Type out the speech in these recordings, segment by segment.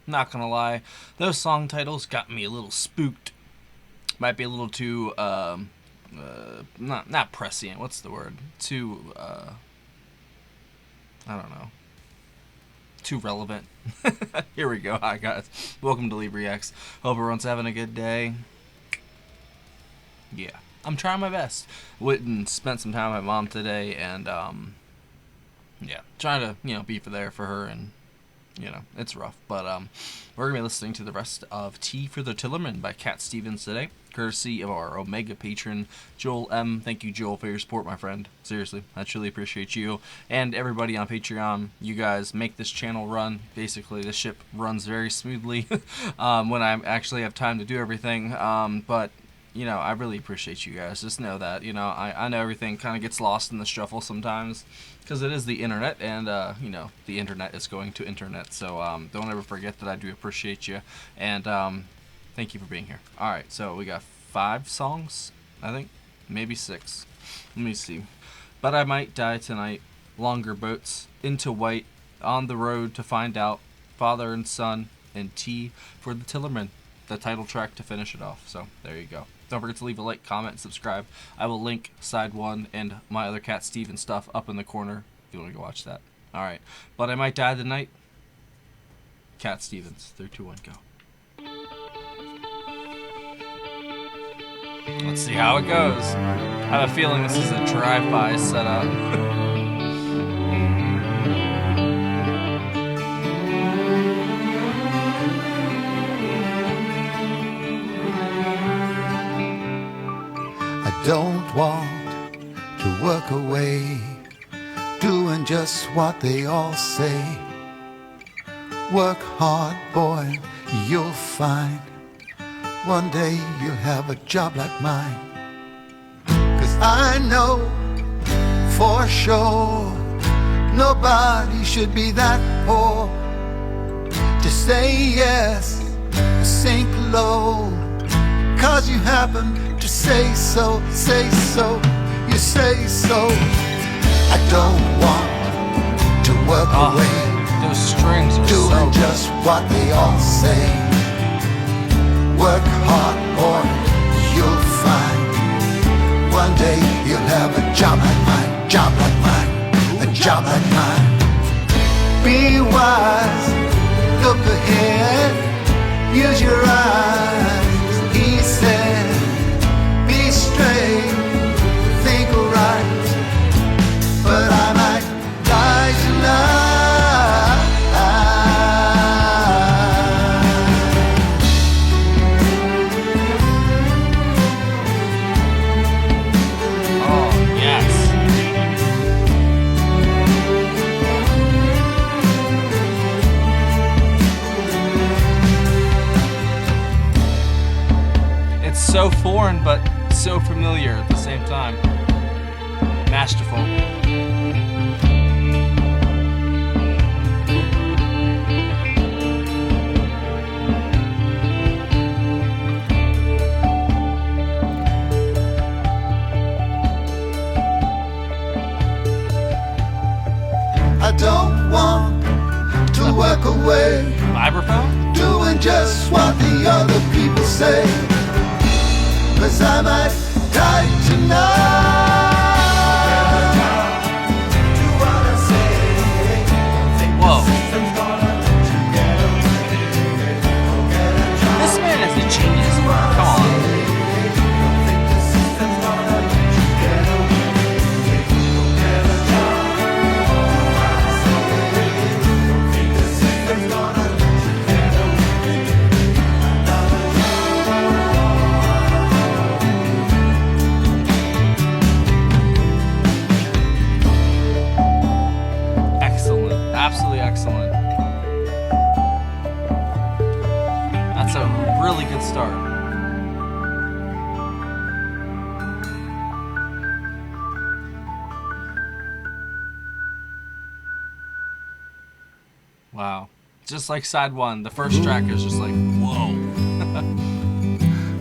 Not gonna lie, those song titles got me a little spooked. Might be a little too not prescient. What's the word? Too I don't know. Too relevant. Here we go. Hi guys. Welcome to LibreX. Hope everyone's having a good day. Yeah, I'm trying my best. Went and spent some time with my mom today, and yeah, trying to be there for her, and it's rough. But we're gonna be listening to the rest of Tea for the Tillerman by Cat Stevens today, courtesy of our Omega Patron Joel M. Thank you, Joel, for your support, my friend. Seriously, I truly appreciate you and everybody on Patreon. You guys make this channel run. Basically, the ship runs very smoothly when I actually have time to do everything. But I really appreciate you guys. Just know that, I know everything kind of gets lost in the shuffle sometimes because it is the internet, and, the internet is going to internet. So don't ever forget that I do appreciate you, and thank you for being here. All right, so we got 5 songs, I think, maybe 6. Let me see. But I Might Die Tonight, Longer Boats, Into White, On the Road to Find Out, Father and Son, and Tea for the Tillerman, the title track to finish it off. So there you go. Don't forget to leave a like, comment, and subscribe. I will link side 1 and my other Cat Stevens stuff up in the corner if you want to go watch that. Alright, But I Might Die Tonight, Cat Stevens. 3, 2, 1, go. Let's see how it goes. I have a feeling this is a drive-by setup. Don't want to work away, doing just what they all say. Work hard, boy, you'll find one day you'll have a job like mine. 'Cause I know for sure nobody should be that poor. Just say yes, sink low, 'cause you happen to say so, you say so. I don't want to work away, those strings are doing so just what they all say. Work hard, boy, you'll find one day you'll have a job like mine, job like mine, a job like mine. Be wise, look ahead, use your eyes, he said. Be straight, think right, but I might die tonight. Oh, yes. It's so foreign, but so familiar at the same time. Masterful. I don't want to work away, Vibraphone? doing just what the other people say. 'Cause I might die tonight. Whoa. This man is a genius. Come on. Excellent. Absolutely excellent. That's a really good start. Wow. Just like side 1, the first track is just like, whoa.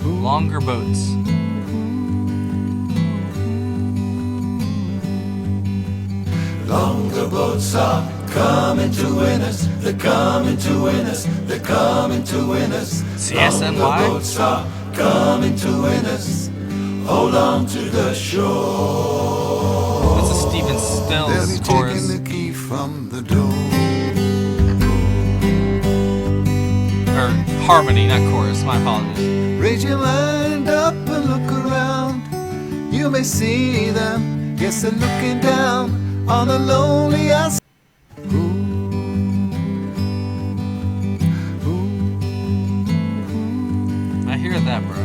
Longer Boats. Longer boats are coming to win us. They're coming to win us. They're coming to win us. CSNY? The boats are coming to win us. Hold on to the shore. That's a Stephen Stills chorus. Taking the key from the door. Or harmony, not chorus. My apologies. Raise your mind up and look around. You may see them. Yes, they're looking down on the lonely ass. I hear that, bro.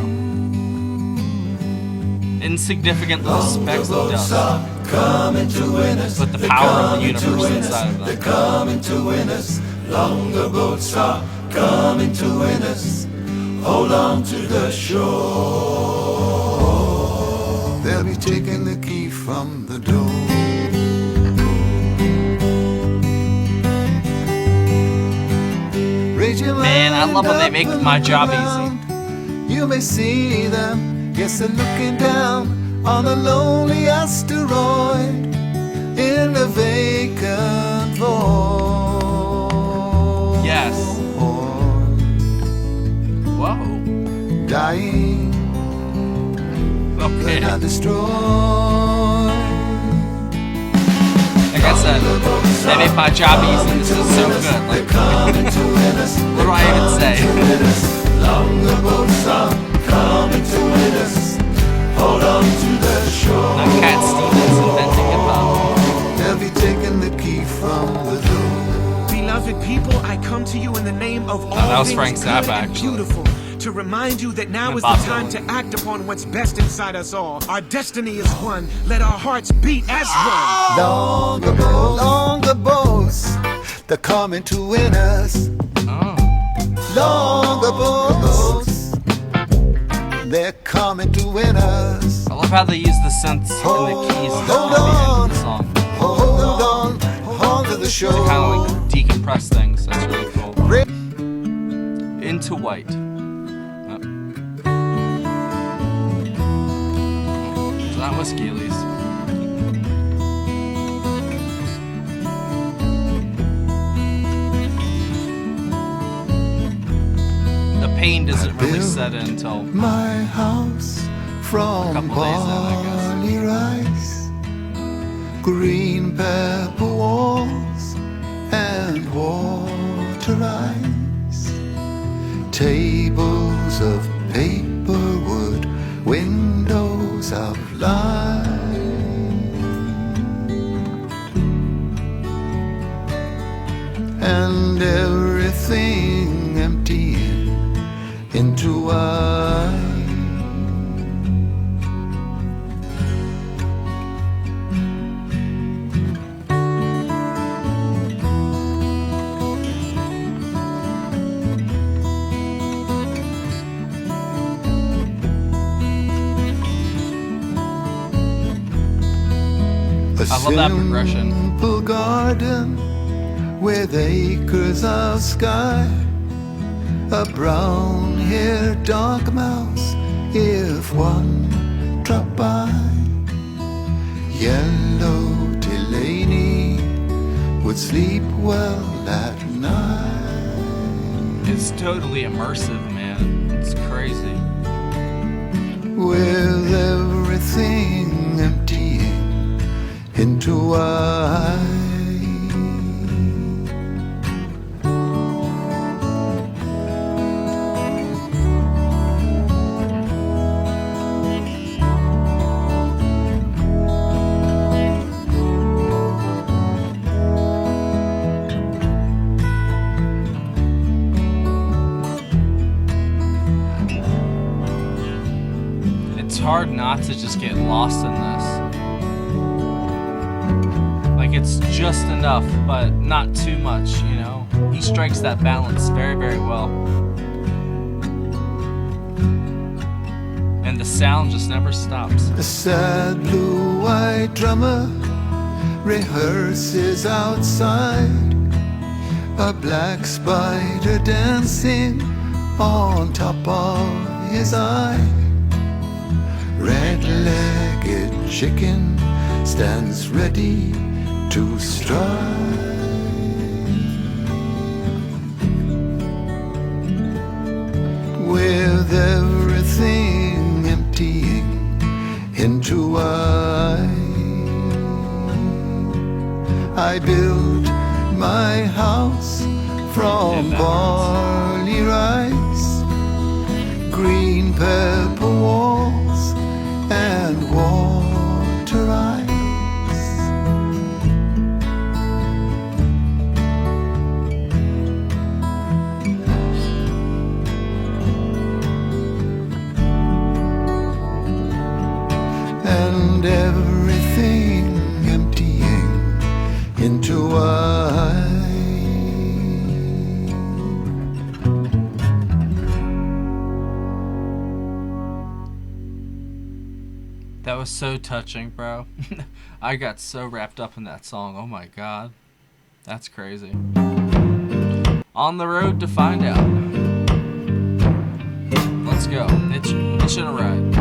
Insignificant little specks of dust, but the power of the universe inside of them. They're coming to win us. Longer boats are coming to win us. Hold on to the shore. They'll be taking the key from the door. Man, I love when they make my job easy. You may see them, yes, they're looking down on a lonely asteroid in a vacant void. Yes. Whoa. Dying, Okay. but not destroyed. Like I said, they make my job easy. This is so good. Like, what do I even say? Longer boats are coming to win us. Hold on to the shore. Not Cat Stevens inventing hip hop. They'll be taking the key from the door. Beloved people, I come to you in the name of all that was things Frank good Zappa, and actually. beautiful, to remind you that now And is the Bob time Dylan. to act upon what's best inside us all. Our destiny is one. Let our hearts beat as one. Longer boats, they're coming to win us. Oh. Longer boats, they're coming to win us. I love how they use the synths and the keys at the Hold end on. of the song Hold on to the to shore. kind of like decompress things. That's really cool. Into White. Oh. So that was Keely's. The pain doesn't really set in until My house from couple days in, I guess. barley rice, green pepper walls, and water ice, tables of paper wood, windows of light, and everything emptying into wine. I love that progression. Simple garden with acres of sky, a brown-haired dark mouse if one dropped by. Yellow Delaney would sleep well at night, It's totally immersive, man. It's crazy. with everything emptying into wine. It's hard not to just get lost in this. Like, it's just enough, but not too much, you know? He strikes that balance very, very well. And the sound just never stops. A sad blue-eyed drummer rehearses outside, a black spider dancing on top of his eye. Red-legged chicken stands ready to strike. I built my house from barley rice, green pepper walls, and water ice. And everything emptying into I. That was so touching, bro. I got so wrapped up in that song. Oh my god. That's crazy. On the road to find out. Let's go. Hitch a ride.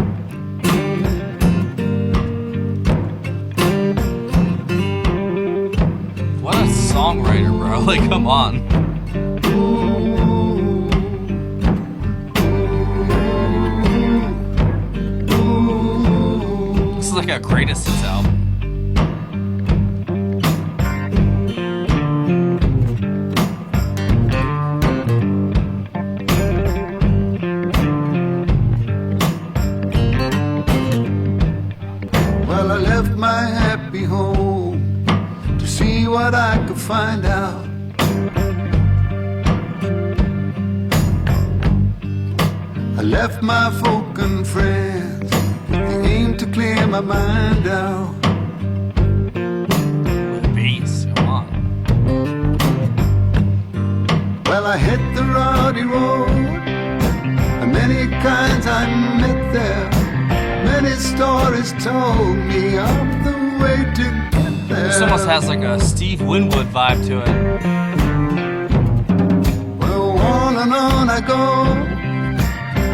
What a songwriter, bro. Like, come on. This is like a greatest hits album. Well, I left my happy home to see what I could find out. I left my folk and friends with the aim to clear my mind out. With bass, come on. Well, I hit the rowdy road, and many kinds I met there. Many stories told me of the way to get there. This almost has like a Steve Winwood vibe to it. Well, on I go.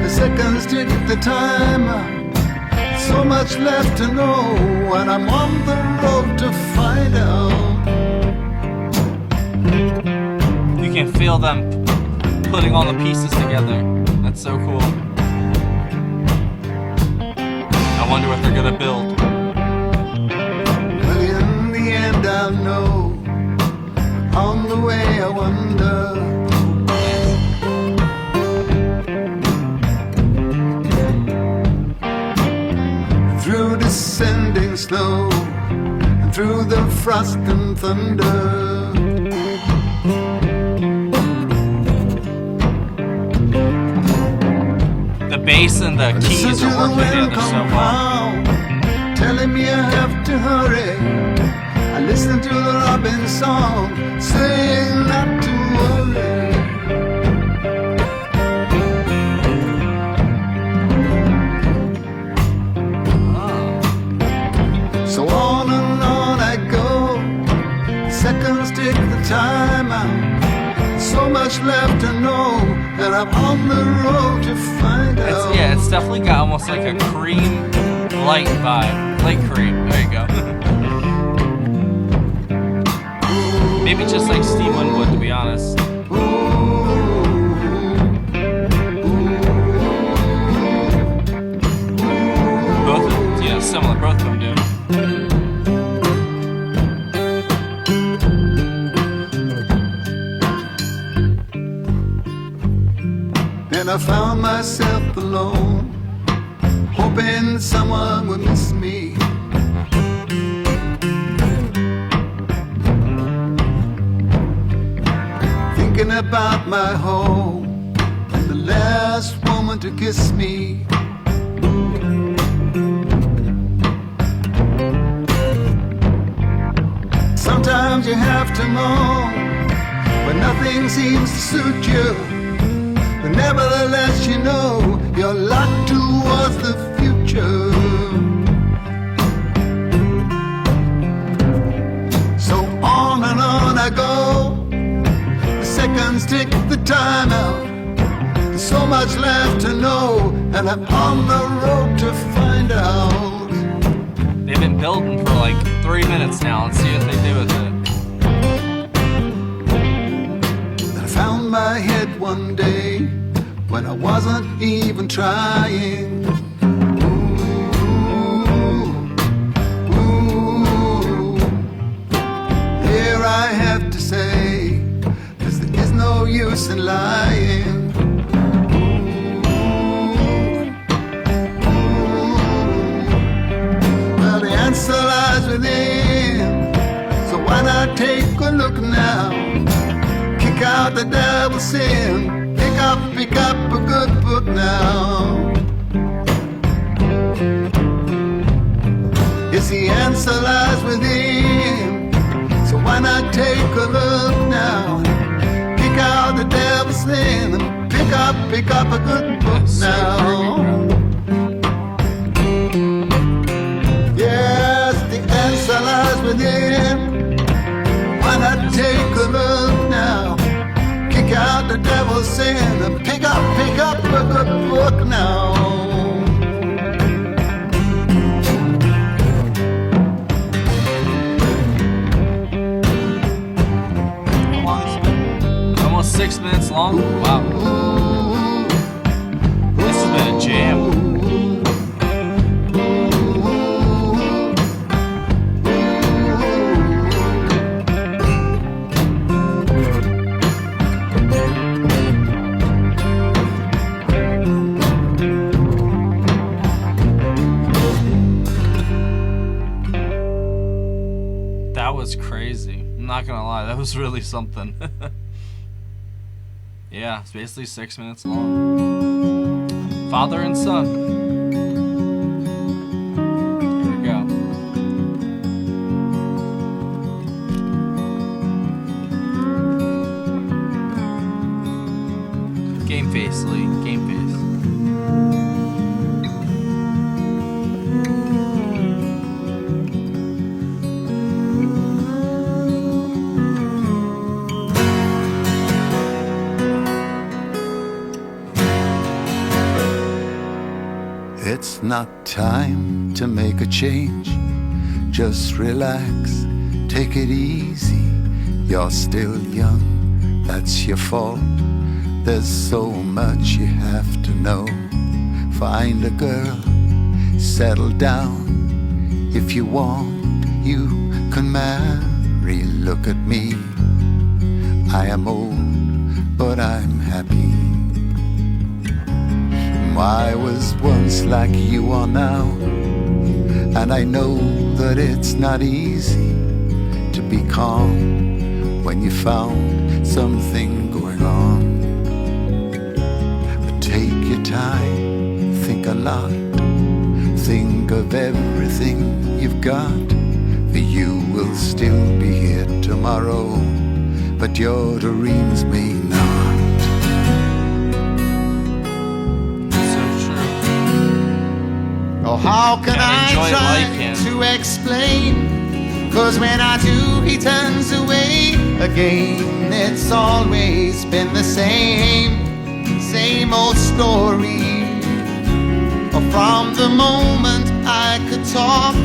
The seconds tick the time. So much left to know, and I'm on the road to find out. You can feel them putting all the pieces together. That's so cool. I wonder what they're gonna build. Well, in the end I'll know. On the way I wonder. Through descending snow, and through the frost and thunder. The bass and the keys are working together so well. Telling me I have to hurry. I listen to the robin song, saying not to worry. So on and on I go. Seconds tick the time out. So much left to know, and I'm on the road to find out. It's definitely got almost like a cream light vibe. Light cream. There you go. Maybe just like Steve Winwood, to be honest. Both, similar. Both of them do. And I found myself alone, hoping someone would miss me. Thinking about my home and the last woman to kiss me. Sometimes you have to moan when nothing seems to suit you. But nevertheless, you know you're locked towards the future. So on and on I go. The seconds tick the time out. There's so much left to know, and I'm on the road to find out. They've been building for like 3 minutes now. Let's see what they do with it. I found my head one day when I wasn't even trying. Ooh, ooh, and lying. Well, the answer lies within. So why not take a look now? Kick out the devil's sin. Pick up a good book now. Yes, the answer lies within. So why not take a look now? Kick out the devil's sin and pick up a good book now. Yes, the answer lies within. Why not take a look now? Kick out the devil's sin and pick up a good book now. Almost 6 minutes long. Wow. This has been a jam. That was crazy. I'm not gonna lie, that was really something. Yeah, it's basically 6 minutes long. Father and son. Here we go. Game face, Lee. Game face. It's not time to make a change. Just relax, take it easy. You're still young, that's your fault. There's so much you have to know. Find a girl, settle down. If you want, you can marry. Look at me, I am old, but I'm happy. I was once like you are now, and I know that it's not easy to be calm when you found something going on. But take your time, think a lot, think of everything you've got. For you will still be here tomorrow, but your dreams may not. Oh, how can I try to explain? 'Cause when I do, he turns away again. It's always been the same old story. From the moment I could talk,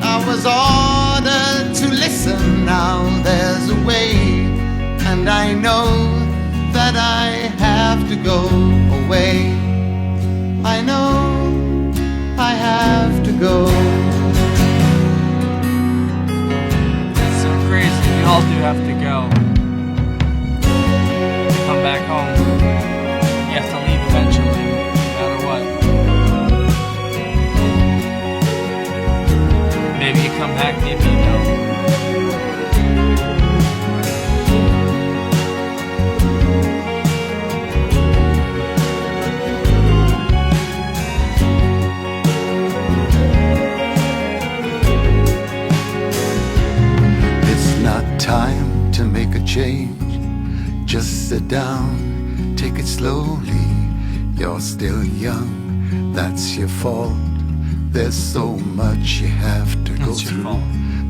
I was ordered to listen. Now there's a way, and I know that I have to go away. I know I have to go. It's so crazy. We all do have to go. Come back home. You have to leave eventually, no matter what. Maybe you come back, maybe you don't. Time to make a change. Just sit down, take it slowly. You're still young, that's your fault. There's so much you have to go through.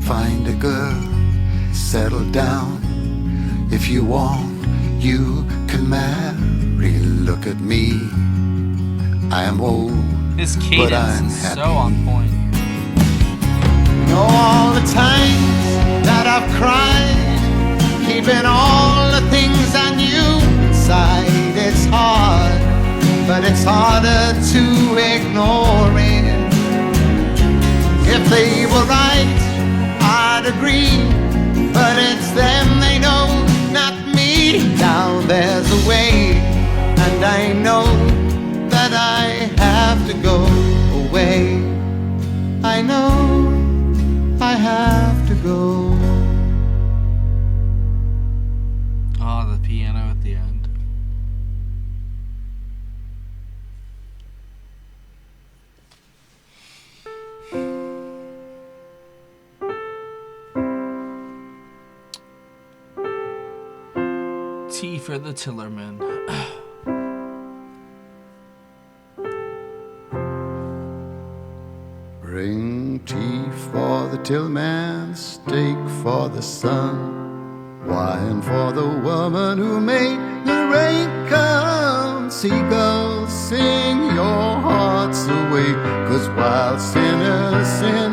Find a girl, settle down. If you want, you can marry. Look at me, I am old, His but cadence I'm is happy. so on point. Know all the times that I've cried, keeping all the things I knew inside. It's hard, but it's harder to ignore it. If they were right, I'd agree, but it's them they know, not me. Now there's a way, and I know that I have to go away. I know I have to go. Oh, the piano at the end. Tea for the Tillerman. Bring tea for the tillman, steak for the sun, wine for the woman who made the rain come. Seagulls, sing your hearts away, 'cause while sinners sin,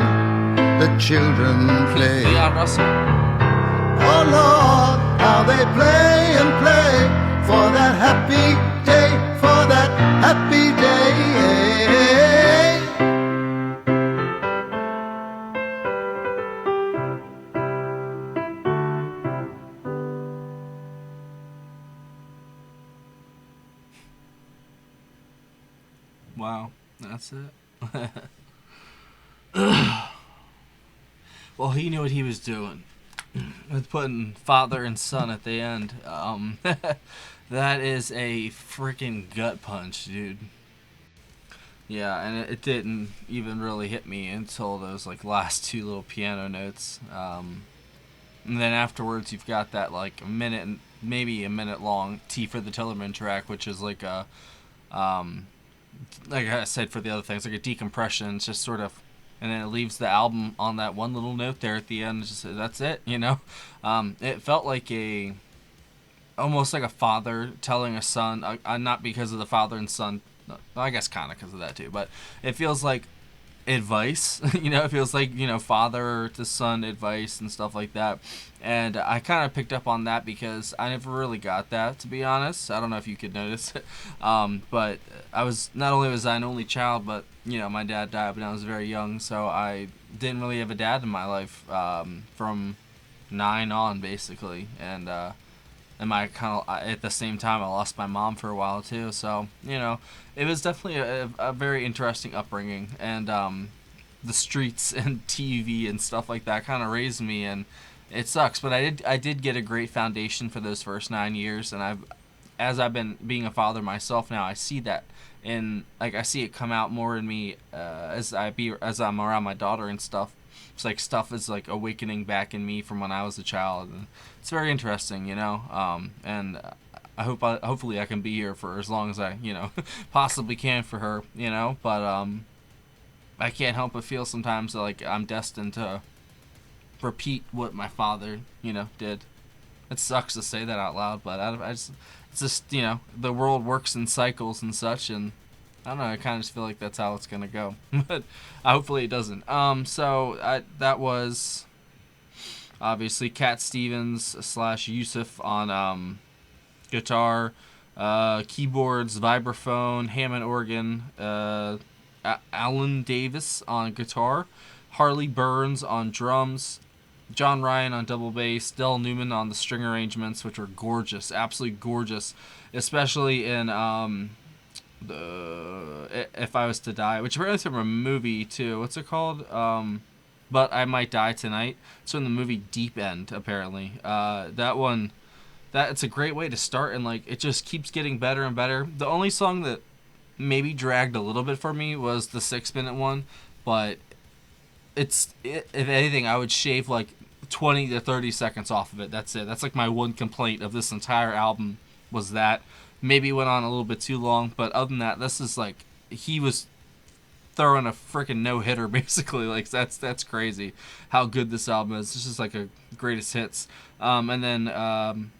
the children play. Leon Russell. Oh Lord, how they play and play for that happy day, for that happy day. Wow, that's it. Well, he knew what he was doing with putting father and son at the end. That is a freaking gut punch, dude. Yeah, and it didn't even really hit me until those like last two little piano notes. And then afterwards, you've got that like a minute, maybe a minute long Tea for the Tillerman track, which is like a like I said for the other things, like a decompression. It's just sort of, and then it leaves the album on that one little note there at the end. It's just, that's it, you know. It felt like almost like a father telling a son, not because of the father and son, I guess kind of because of that too, but it feels like advice. You know, it feels like, you know, father to son advice and stuff like that. And I kind of picked up on that because I never really got that, to be honest. I don't know if you could notice it. But not only was I an only child, but, you know, my dad died when I was very young, so I didn't really have a dad in my life from 9 on, basically. And at the same time, I lost my mom for a while too. So, you know, it was definitely a very interesting upbringing, and the streets and TV and stuff like that kind of raised me, and it sucks. But I did get a great foundation for those first 9 years, and as I've been being a father myself now, I see that, and like I see it come out more in me as I'm around my daughter and stuff. It's like stuff is like awakening back in me from when I was a child, and it's very interesting, you know. And hopefully I can be here for as long as I, you know, possibly can for her, you know. But I can't help but feel sometimes like I'm destined to repeat what my father, you know, did. It sucks to say that out loud, but it's just, you know, the world works in cycles and such, and I don't know, I kind of just feel like that's how it's going to go. But hopefully it doesn't. That was obviously Cat Stevens / Yusuf on guitar, keyboards, vibraphone, Hammond organ, Alan Davis on guitar, Harley Burns on drums, John Ryan on double bass, Del Newman on the string arrangements, which were gorgeous, absolutely gorgeous, especially in If I Was to Die, which apparently is from a movie too. What's it called? But I Might Die Tonight. It's from the movie Deep End, apparently. That one, it's a great way to start, and like it just keeps getting better and better. The only song that maybe dragged a little bit for me was the 6-minute one, but if anything, I would shave like 20 to 30 seconds off of it. That's it. That's like my one complaint of this entire album was that. Maybe went on a little bit too long, but other than that, this is like he was throwing a freaking no-hitter basically. Like that's crazy how good this album is. It's just like a greatest hits. And then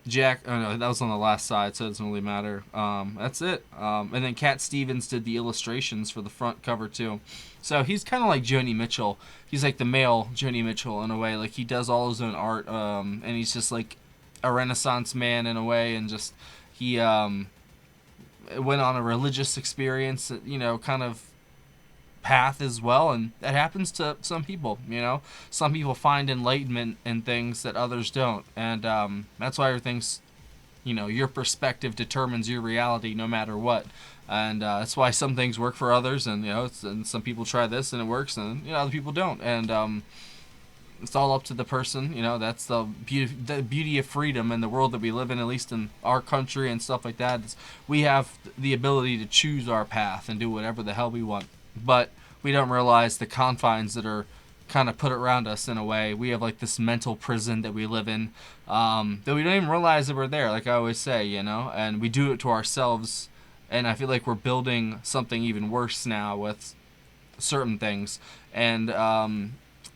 Jack, oh no, that was on the last side, so it doesn't really matter. That's it. And then Cat Stevens did the illustrations for the front cover too. So he's kind of like Joni Mitchell. He's like the male Joni Mitchell in a way. Like he does all his own art, and he's just like a Renaissance man in a way, and just he went on a religious experience, you know, kind of path as well, and that happens to some people, you know. Some people find enlightenment in things that others don't, and that's why everything's your perspective determines your reality no matter what. And that's why some things work for others, and and some people try this and it works, and other people don't. And it's all up to the person. That's the beauty of freedom in the world that we live in, at least in our country and stuff like that. Is we have the ability to choose our path and do whatever the hell we want, but we don't realize the confines that are kind of put around us in a way. We have like this mental prison that we live in, that we don't even realize that we're there. Like I always say, and we do it to ourselves. And I feel like we're building something even worse now with certain things. And I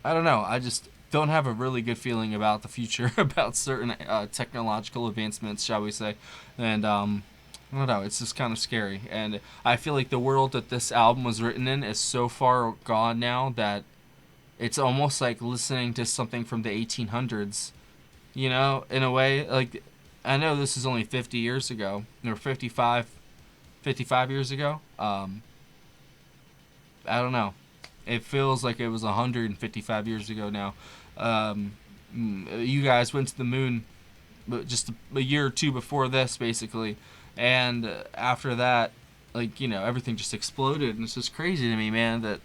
don't know. I just don't have a really good feeling about the future, about certain technological advancements, shall we say. And I don't know. It's just kind of scary. And I feel like the world that this album was written in is so far gone now that it's almost like listening to something from the 1800s, in a way. Like, I know this is only 50 years ago, or 55 years ago. I don't know. It feels like it was 155 years ago now. You guys went to the moon just a year or two before this, basically. And after that, like, everything just exploded. And it's just crazy to me, man, that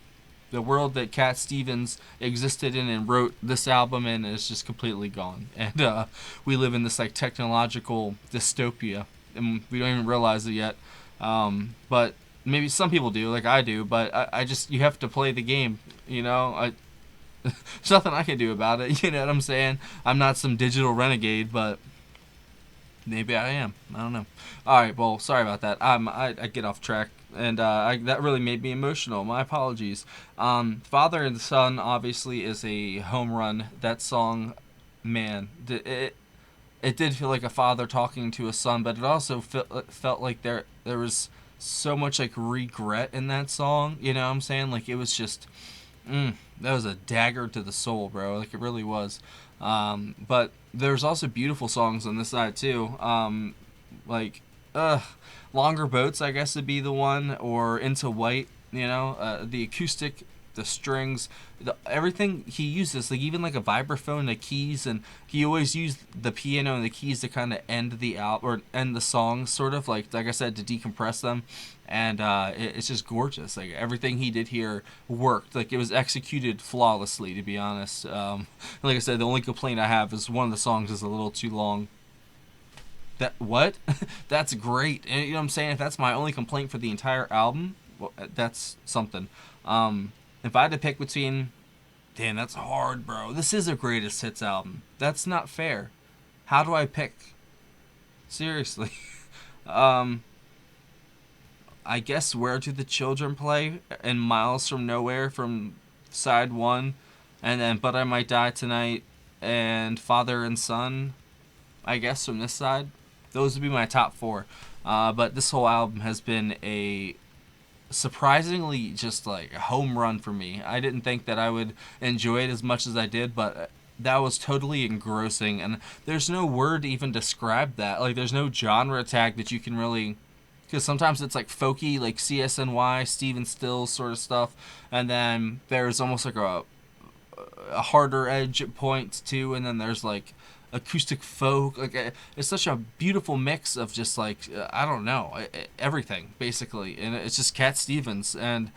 the world that Cat Stevens existed in and wrote this album in is just completely gone. And we live in this, like, technological dystopia. And we don't even realize it yet. But maybe some people do, like I do. But I just, you have to play the game, There's nothing I can do about it, you know what I'm saying? I'm not some digital renegade, but maybe I am. I don't know. All right, well, sorry about that. I get off track, and that really made me emotional. My apologies. Father and Son obviously is a home run. That song, man, it did feel like a father talking to a son, but it also felt like there was so much like regret in that song. You know what I'm saying? Like it was just, that was a dagger to the soul, bro. Like it really was. But there's also beautiful songs on this side too. Longer Boats, I guess would be the one, or Into White. The acoustic, the strings, everything he uses, like even like a vibraphone, the keys, and he always used the piano and the keys to kind of end the album or end the songs, sort of like I said, to decompress them. And it's just gorgeous. Like everything he did here worked. Like it was executed flawlessly, to be honest. Like I said, the only complaint I have is one of the songs is a little too long. That what? That's great. And, you know what I'm saying? If that's my only complaint for the entire album, well, that's something. If I had to pick between, damn, that's hard, bro. This is a greatest hits album. That's not fair. How do I pick? Seriously. I guess Where Do the Children Play and Miles from Nowhere from side one, and then But I Might Die Tonight and Father and Son, I guess, from this side. Those would be my top four. But this whole album has been a surprisingly just like a home run for me. I didn't think that I would enjoy it as much as I did, but that was totally engrossing, and there's no word to even describe that. Like there's no genre tag that you can really, because sometimes it's like folky, like CSNY, Steven Stills sort of stuff, and then there's almost like a harder edge at points too, and then there's like acoustic folk. Like it's such a beautiful mix of just like I don't know, everything basically, and it's just Cat Stevens. And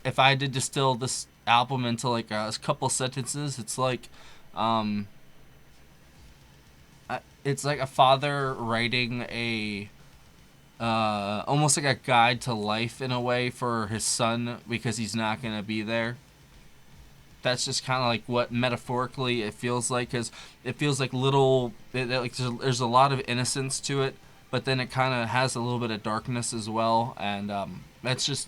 if I did distill this album into like a couple sentences, it's like it's like a father writing a almost like a guide to life in a way for his son because he's not gonna be there. That's just kind of like what metaphorically it feels like, because it feels like there's a lot of innocence to it, but then it kind of has a little bit of darkness as well, and that's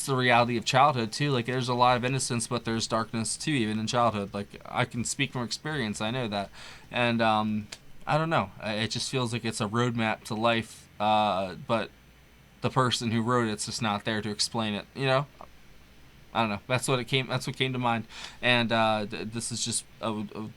the reality of childhood too. Like there's a lot of innocence, but there's darkness too, even in childhood. Like I can speak from experience, I know that, and I don't know. It just feels like it's a roadmap to life, but the person who wrote it's just not there to explain it. I don't know. That's what came to mind, and this is just a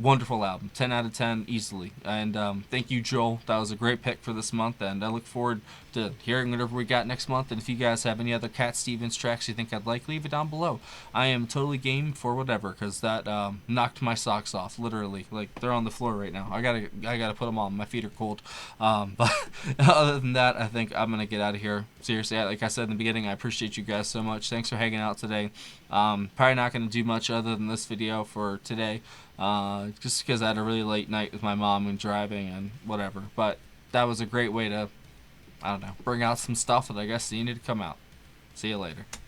wonderful album. 10 out of 10 easily. And thank you, Joel. That was a great pick for this month, and I look forward to hearing whatever we got next month. And if you guys have any other Cat Stevens tracks you think I'd like, leave it down below. I am totally game for whatever, because that knocked my socks off, literally. Like, they're on the floor right now. I gotta put them on. My feet are cold. But other than that, I think I'm gonna get out of here. Seriously, like I said in the beginning, I appreciate you guys so much. Thanks for hanging out today. Probably not gonna do much other than this video for today, just because I had a really late night with my mom and driving and whatever. But that was a great way to, I don't know, bring out some stuff that I guess needed to come out. See you later.